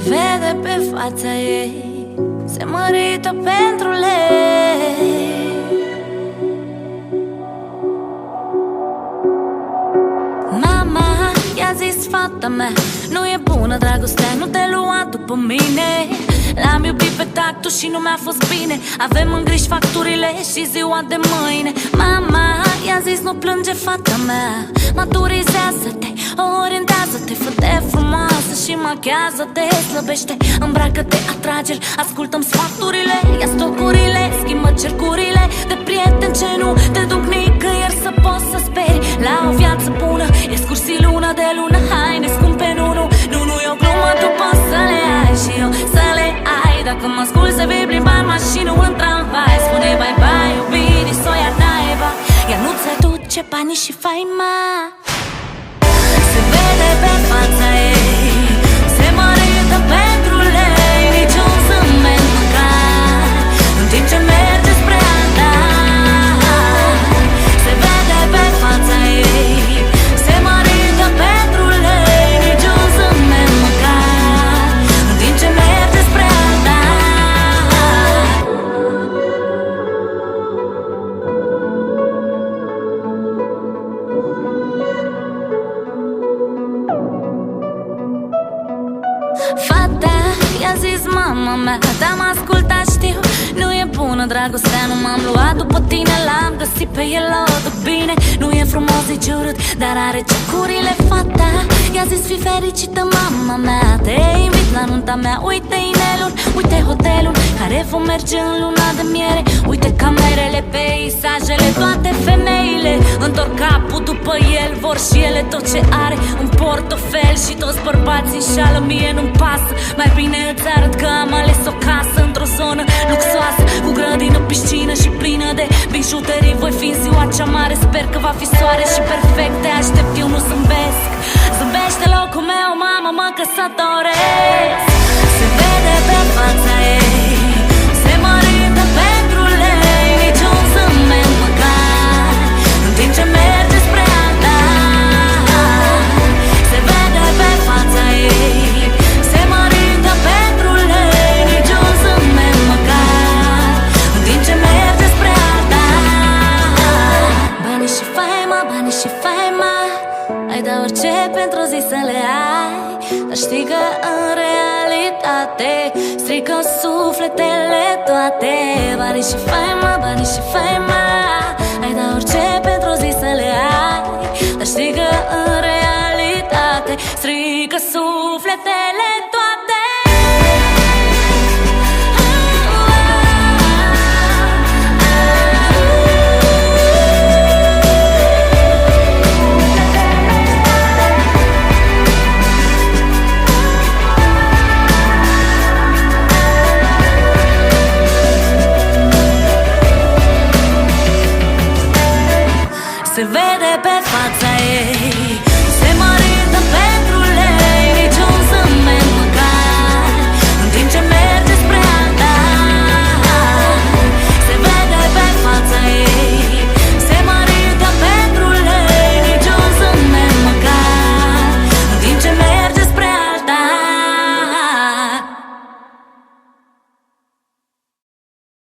vede pe fața ei, se mărită pentru lei. Mama i-a zis, fata mea, nu e bună dragostea, nu te lua după mine. L-am iubit pe tactul și nu mi-a fost bine. Avem în griji facturile și ziua de mâine. Mama i-a zis, nu plânge, fata mea, maturizează-te, orientează-te, fă-te frumoasă și machează-te, slăbește, îmbracă-te, atrage-l, ascultă-mi sfaturile, ia stocurile, schimbă cercurile de prieteni ce nu te duc nicăieri, să poți să speri la o viață bună. Excursii lună de lună, haine scumpe, nu e o glumă, tu poți să le ai și eu să le ai. Dacă mă asculti să vei plimba în mașină, în tramvai, spune bye-bye iubirii, s-o ia naiba. Ea nu-ți aduce banii și faima, se vede pe fața ei, se mărită pentru lei. Niciun zâmbet măcar, în timp ce merge spre altar. Se vede pe fața ei, se mărită pentru lei. Niciun zâmbet măcar, în timp ce merge spre altar. Fata i-a zis, mama mea, dar m-a ascultat, știu, nu e bună dragostea, nu m-am luat după tine, l-am găsit pe el, o duc bine. Nu e frumos, nici urât, dar are cecurile. Fata i-a zis, fii fericită, mama mea, te invit la nunta mea. Uite inelul, uite hotelul care vom merge în luna de miere. Uite camerele, peisajele, toate femeile întorc capul după el, vor și ele tot ce are. Un portofel și toți bărbații înșală, mie nu-mi pasă. Mai bine îți arăt că am ales o casă într-o zonă luxoasă, cu grădină, piscină și plină de bijuterii. Voi fi în ziua cea mare, sper că va fi soare și perfect. Te aștept, eu nu zâmbesc, zâmbește locul meu, mamă, mă căsătoresc. Se vede pe fața ei, se mărită pentru lei. Niciun zâmbet măcar, în timp ce merge spre altar. Se vede pe fața ei, se mărită pentru lei. Niciun zâmbet măcar, în timp ce merge spre altar. Banii și faima, banii și faima, ai da orice pentru o zi să le ai. Dar știi că în realitate strică sufletele toate. Banii și faima, banii și faima, ai da orice pentru o zi să le ai. Dar știi că în realitate strică sufletele toate. Se vede pe fața ei,